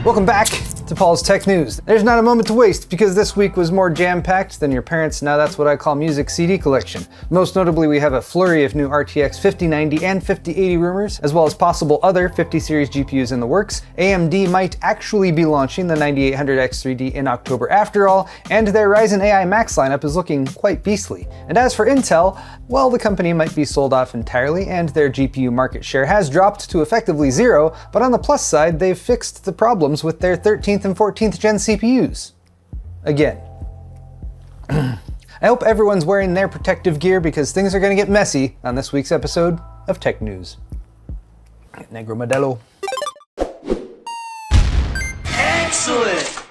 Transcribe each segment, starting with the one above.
Welcome back to Paul's Tech News. There's not a moment to waste because this week was more jam-packed than your parents' Now That's What I Call Music CD collection. Most notably, we have a flurry of new RTX 5090 and 5080 rumors, as well as possible other 50 series GPUs in the works. AMD might actually be launching the 9800X3D in October after all, and their Ryzen AI Max lineup is looking quite beastly. And as for Intel, well, the company might be sold off entirely, and their GPU market share has dropped to effectively zero, but on the plus side, they've fixed the problems with their 13th and 14th gen CPUs. Again. I hope everyone's wearing their protective gear because things are going to get messy on this week's episode of Tech News. Negro Modelo. Excellent!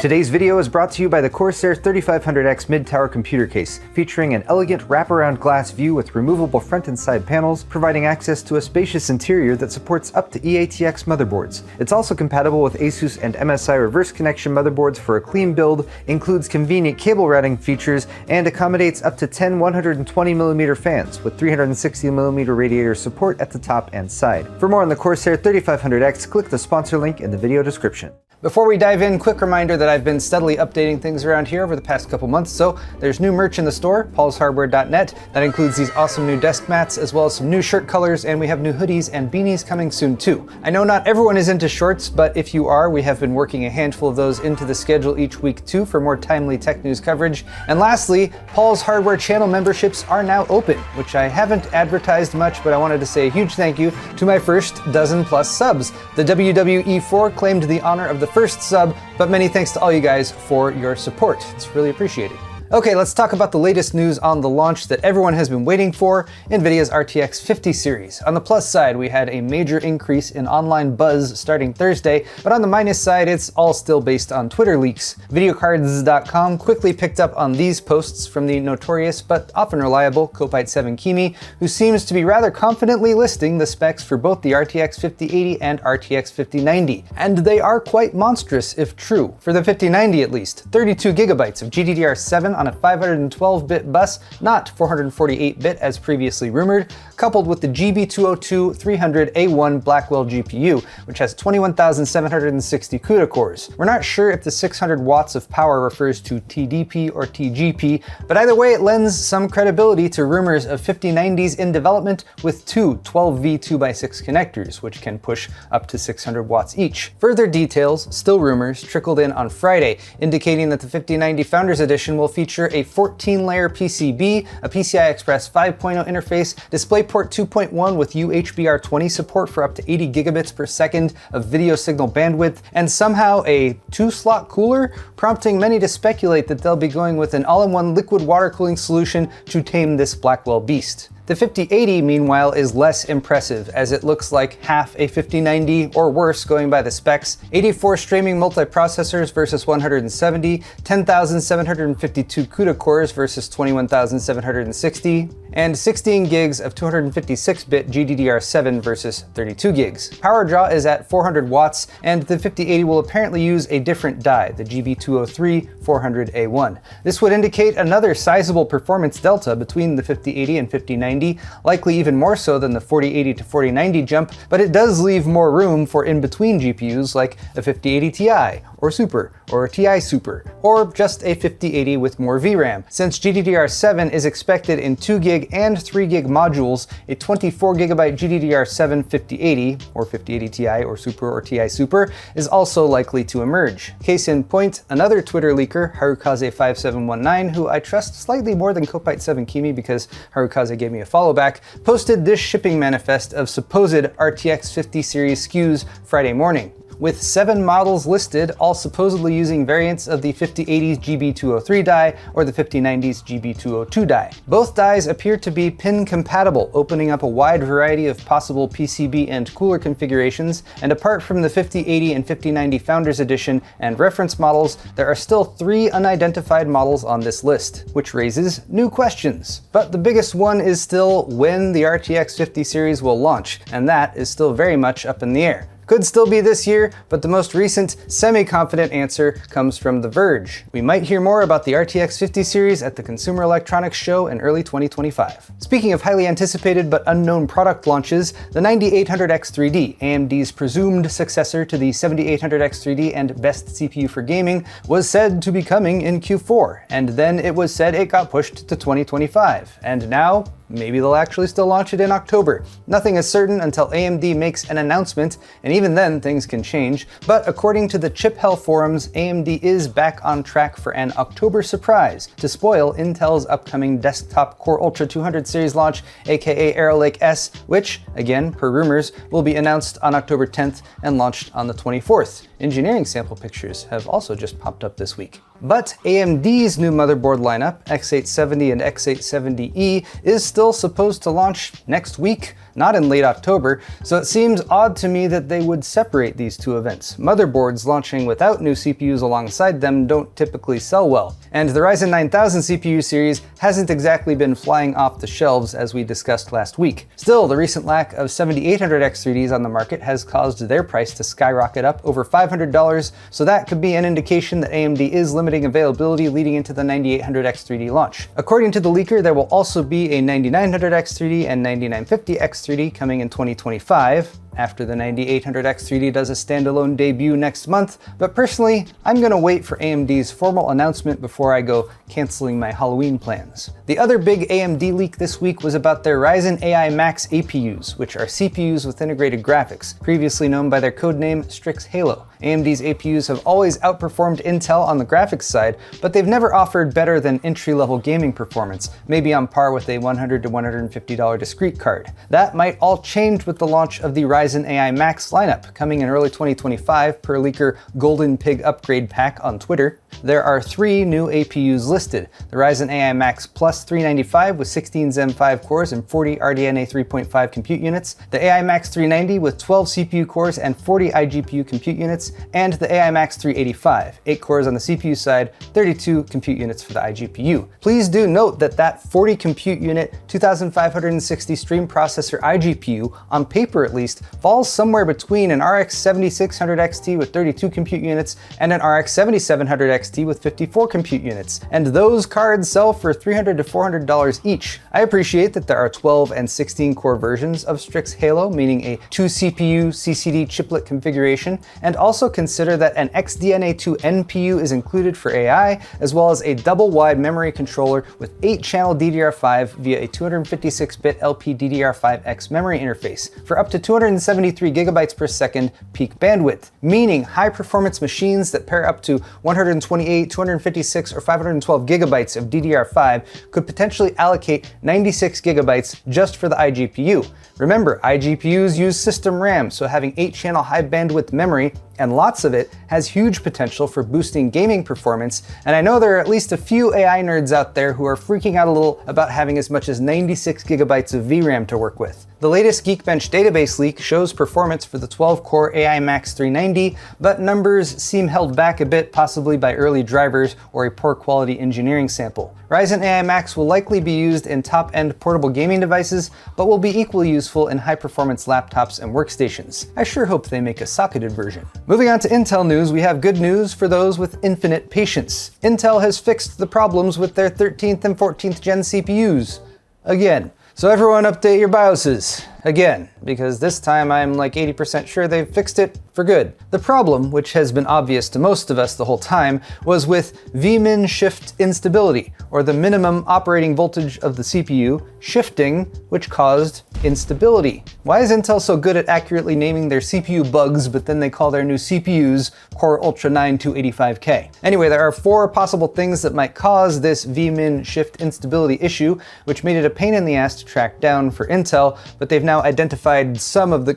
Today's video is brought to you by the Corsair 3500X mid-tower computer case, featuring an elegant wraparound glass view with removable front and side panels, providing access to a spacious interior that supports up to EATX motherboards. It's also compatible with ASUS and MSI reverse connection motherboards for a clean build, includes convenient cable routing features, and accommodates up to 10 120mm fans with 360mm radiator support at the top and side. For more on the Corsair 3500X, click the sponsor link in the video description. Before we dive in, quick reminder that I've been steadily updating things around here over the past couple months, so there's new merch in the store, paulshardware.net. That includes these awesome new desk mats, as well as some new shirt colors, and we have new hoodies and beanies coming soon too. I know not everyone is into shorts, but if you are, we have been working a handful of those into the schedule each week too for more timely tech news coverage. And lastly, Paul's Hardware channel memberships are now open, which I haven't advertised much, but I wanted to say a huge thank you to my first dozen plus subs. The WWE4 claimed the honor of the first sub, but many thanks to all you guys for your support. It's really appreciated. Okay, let's talk about the latest news on the launch that everyone has been waiting for, NVIDIA's RTX 50 series. On the plus side, we had a major increase in online buzz starting Thursday, but on the minus side, it's all still based on Twitter leaks. Videocards.com quickly picked up on these posts from the notorious but often reliable Kopite7kimi, who seems to be rather confidently listing the specs for both the RTX 5080 and RTX 5090. And they are quite monstrous if true. For the 5090 at least, 32GB of GDDR7 on a 512-bit bus, not 448-bit as previously rumored, coupled with the GB202 300A1 Blackwell GPU, which has 21,760 CUDA cores. We're not sure if the 600 watts of power refers to TDP or TGP, but either way it lends some credibility to rumors of 5090s in development with two 12V 2x6 connectors, which can push up to 600 watts each. Further details, still rumors, trickled in on Friday, indicating that the 5090 Founders Edition will feature a 14-layer PCB, a PCI Express 5.0 interface, DisplayPort 2.1 with UHBR20 support for up to 80 gigabits per second of video signal bandwidth, and somehow a 2-slot cooler, prompting many to speculate that they'll be going with an all-in-one liquid water cooling solution to tame this Blackwell beast. The 5080, meanwhile, is less impressive, as it looks like half a 5090 or worse going by the specs. 84 streaming multiprocessors versus 170, 10,752 CUDA cores versus 21,760, and 16 gigs of 256-bit GDDR7 versus 32 gigs. Power draw is at 400 watts, and the 5080 will apparently use a different die, the GB203 400A1. This would indicate another sizable performance delta between the 5080 and 5090, likely even more so than the 4080 to 4090 jump, but it does leave more room for in-between GPUs like a 5080 Ti, or Super, or a Ti Super, or just a 5080 with more VRAM. Since GDDR7 is expected in 2GB and 3GB modules, a 24GB GDDR7 5080, or 5080 Ti or Super or Ti Super, is also likely to emerge. Case in point, another Twitter leaker, Harukaze5719, who I trust slightly more than Kopite7kimi because Harukaze gave me a follow back, posted this shipping manifest of supposed RTX 50 series SKUs Friday morning. with 7 models listed, all supposedly using variants of the 5080's GB203 die or the 5090's GB202 die. Both dies appear to be pin compatible, opening up a wide variety of possible PCB and cooler configurations, and apart from the 5080 and 5090 Founders Edition and reference models, there are still 3 unidentified models on this list, which raises new questions. But the biggest one is still when the RTX 50 series will launch, and that is still very much up in the air. Could still be this year, but the most recent semi-confident answer comes from The Verge. We might hear more about the RTX 50 series at the Consumer Electronics Show in early 2025. Speaking of highly anticipated but unknown product launches, the 9800X3D, AMD's presumed successor to the 7800X3D and best CPU for gaming, was said to be coming in Q4, and then it was said it got pushed to 2025, and now maybe they'll actually still launch it in October. Nothing is certain until AMD makes an announcement, and even then things can change, but according to the Chip Hell forums, AMD is back on track for an October surprise to spoil Intel's upcoming desktop Core Ultra 200 series launch, aka Arrow Lake S, which, again, per rumors, will be announced on October 10th and launched on the 24th. Engineering sample pictures have also just popped up this week. But AMD's new motherboard lineup, X870 and X870E, is still supposed to launch next week, not in late October, so it seems odd to me that they would separate these two events. Motherboards launching without new CPUs alongside them don't typically sell well, and the Ryzen 9000 CPU series hasn't exactly been flying off the shelves as we discussed last week. Still, the recent lack of 7800X3Ds on the market has caused their price to skyrocket up over $500, so that could be an indication that AMD is limiting availability leading into the 9800X3D launch. According to the leaker, there will also be a 9900X3D and 9950X3D coming in 2025, after the 9800X3D does a standalone debut next month, but personally, I'm gonna wait for AMD's formal announcement before I go canceling my Halloween plans. The other big AMD leak this week was about their Ryzen AI Max APUs, which are CPUs with integrated graphics, previously known by their codename Strix Halo. AMD's APUs have always outperformed Intel on the graphics side, but they've never offered better than entry-level gaming performance, maybe on par with a $100 to $150 discrete card. That might all change with the launch of the Ryzen AI Max lineup, coming in early 2025 per leaker Golden Pig Upgrade Pack on Twitter. There are 3 new APUs listed: the Ryzen AI Max Plus 395 with 16 Zen 5 cores and 40 RDNA 3.5 compute units, the AI Max 390 with 12 CPU cores and 40 iGPU compute units, and the AI Max 385, 8 cores on the CPU side, 32 compute units for the iGPU. Please do note that that 40 compute unit, 2560 stream processor iGPU, on paper at least, falls somewhere between an RX 7600 XT with 32 compute units and an RX 7700 XT with 54 compute units, and those cards sell for $300 to $400 each. I appreciate that there are 12 and 16 core versions of Strix Halo, meaning a 2 CPU CCD chiplet configuration, and also consider that an XDNA2 NPU is included for AI, as well as a double-wide memory controller with 8-channel DDR5 via a 256-bit LPDDR5X memory interface for up to 273 gigabytes per second peak bandwidth, meaning high-performance machines that pair up to 128, 256, or 512 gigabytes of DDR5 could potentially allocate 96 gigabytes just for the iGPU. Remember, iGPUs use system RAM, so having 8-channel high-bandwidth memory, and lots of it, has huge potential for boosting gaming performance, and I know there are at least a few AI nerds out there who are freaking out a little about having as much as 96 gigabytes of VRAM to work with. The latest Geekbench database leak shows performance for the 12-core AI Max 390, but numbers seem held back a bit, possibly by early drivers or a poor quality engineering sample. Ryzen AI Max will likely be used in top-end portable gaming devices, but will be equally useful in high-performance laptops and workstations. I sure hope they make a socketed version. Moving on to Intel news, we have good news for those with infinite patience. Intel has fixed the problems with their 13th and 14th gen CPUs. Again. So everyone update your BIOSes. Again, because this time I'm like 80% sure they've fixed it for good. The problem, which has been obvious to most of us the whole time, was with vmin shift instability, or the minimum operating voltage of the CPU shifting, which caused instability. Why is Intel so good at accurately naming their CPU bugs, but then they call their new CPUs Core Ultra 9 285K? Anyway, there are 4 possible things that might cause this vmin shift instability issue, which made it a pain in the ass to track down for Intel, but they've now identified some of the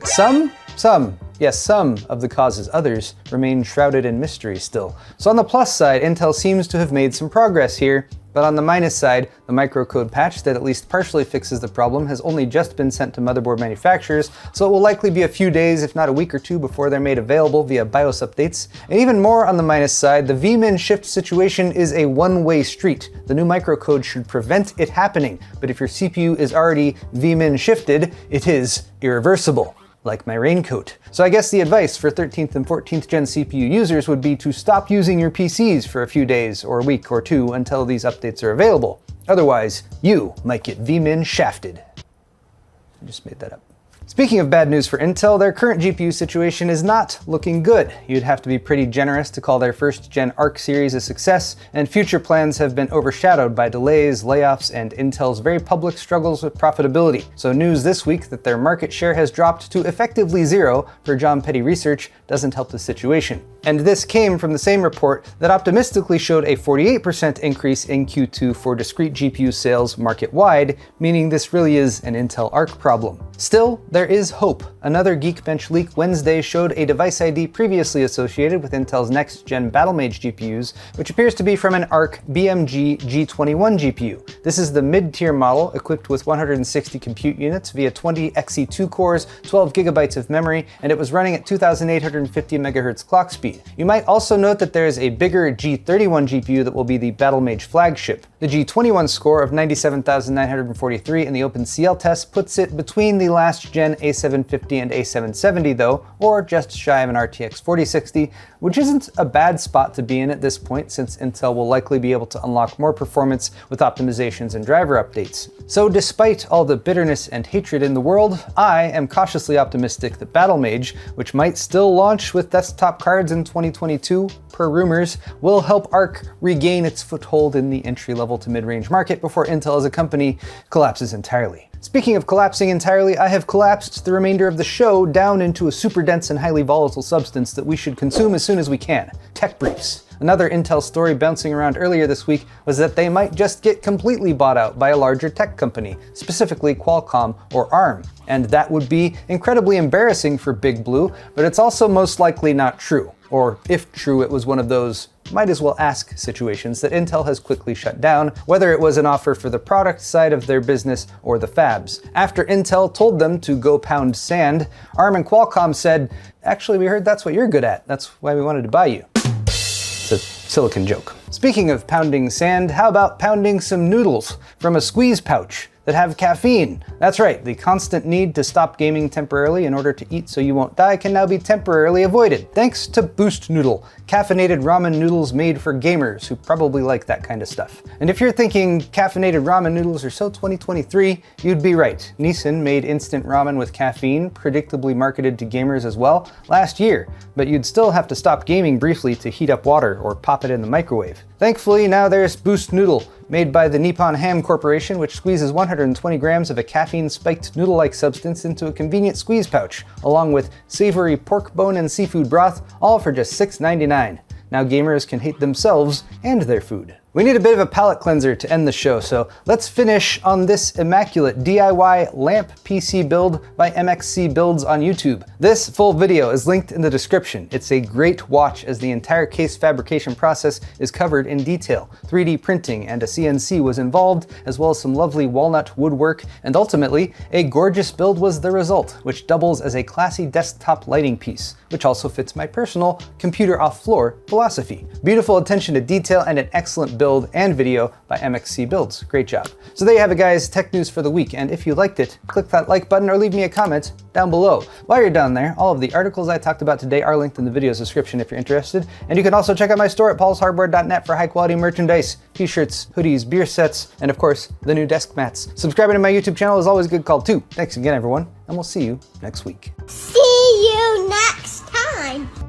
causes. Others remain shrouded in mystery still. So on the plus side, Intel seems to have made some progress here, but on the minus side, the microcode patch that at least partially fixes the problem has only just been sent to motherboard manufacturers, so it will likely be a few days, if not a week or 2, before they're made available via BIOS updates. And even more on the minus side, the vmin shift situation is a one-way street. The new microcode should prevent it happening, but if your CPU is already vmin shifted, it is irreversible. like my raincoat. So I guess the advice for 13th and 14th gen CPU users would be to stop using your PCs for a few days or a week or two until these updates are available. Otherwise, you might get VMin shafted. I just made that up. Speaking of bad news for Intel, their current GPU situation is not looking good. You'd have to be pretty generous to call their first gen Arc series a success, and future plans have been overshadowed by delays, layoffs, and Intel's very public struggles with profitability. So news this week that their market share has dropped to effectively zero, per John Petty Research, doesn't help the situation. And this came from the same report that optimistically showed a 48% increase in Q2 for discrete GPU sales market-wide, meaning this really is an Intel Arc problem. Still, there is hope. Another Geekbench leak Wednesday showed a device ID previously associated with Intel's next-gen Battlemage GPUs, which appears to be from an Arc BMG G21 GPU. This is the mid-tier model equipped with 160 compute units via 20 Xe2 cores, 12 gigabytes of memory, and it was running at 2,850 MHz clock speed. You might also note that there is a bigger G31 GPU that will be the Battlemage flagship. The G21 score of 97,943 in the OpenCL test puts it between the last-gen A750 and A770 though, or just shy of an RTX 4060, which isn't a bad spot to be in at this point since Intel will likely be able to unlock more performance with optimizations and driver updates. So despite all the bitterness and hatred in the world, I am cautiously optimistic that Battlemage, which might still launch with desktop cards in 2022, per rumors, will help Arc regain its foothold in the entry-level to mid-range market before Intel as a company collapses entirely. Speaking of collapsing entirely, I have collapsed the remainder of the show down into a super dense and highly volatile substance that we should consume as soon as we can: tech briefs. Another Intel story bouncing around earlier this week was that they might just get completely bought out by a larger tech company, specifically Qualcomm or ARM. And that would be incredibly embarrassing for Big Blue, but it's also most likely not true. Or if true, it was one of those might as well ask situations that Intel has quickly shut down, whether it was an offer for the product side of their business or the fabs. After Intel told them to go pound sand, ARM and Qualcomm said, "Actually, we heard that's what you're good at. That's why we wanted to buy you." It's a silicon joke. Speaking of pounding sand, how about pounding some noodles from a squeeze pouch that have caffeine? That's right, the constant need to stop gaming temporarily in order to eat so you won't die can now be temporarily avoided, thanks to Boost Noodle, caffeinated ramen noodles made for gamers who probably like that kind of stuff. And if you're thinking caffeinated ramen noodles are so 2023, you'd be right. Nissan made instant ramen with caffeine, predictably marketed to gamers as well, last year, but you'd still have to stop gaming briefly to heat up water or pop it in the microwave. Thankfully, now there's Boost Noodle, made by the Nippon Ham Corporation, which squeezes 120 grams of a caffeine-spiked noodle-like substance into a convenient squeeze pouch, along with savory pork bone and seafood broth, all for just $6.99. Now gamers can hate themselves and their food. We need a bit of a palate cleanser to end the show, so let's finish on this immaculate DIY lamp PC build by MXC Builds on YouTube. This full video is linked in the description. It's a great watch as the entire case fabrication process is covered in detail. 3D printing and a CNC was involved, as well as some lovely walnut woodwork, and ultimately, a gorgeous build was the result, which doubles as a classy desktop lighting piece, which also fits my personal computer off-floor philosophy. Beautiful attention to detail and an excellent build and video by MXC Builds. Great job. So there you have it, guys, tech news for the week, and if you liked it, click that like button or leave me a comment down below. While you're down there, all of the articles I talked about today are linked in the video's description if you're interested, and you can also check out my store at paulshardware.net for high-quality merchandise, t-shirts, hoodies, beer sets, and of course, the new desk mats. Subscribing to my YouTube channel is always a good call too. Thanks again, everyone, and we'll see you next week. See you next time.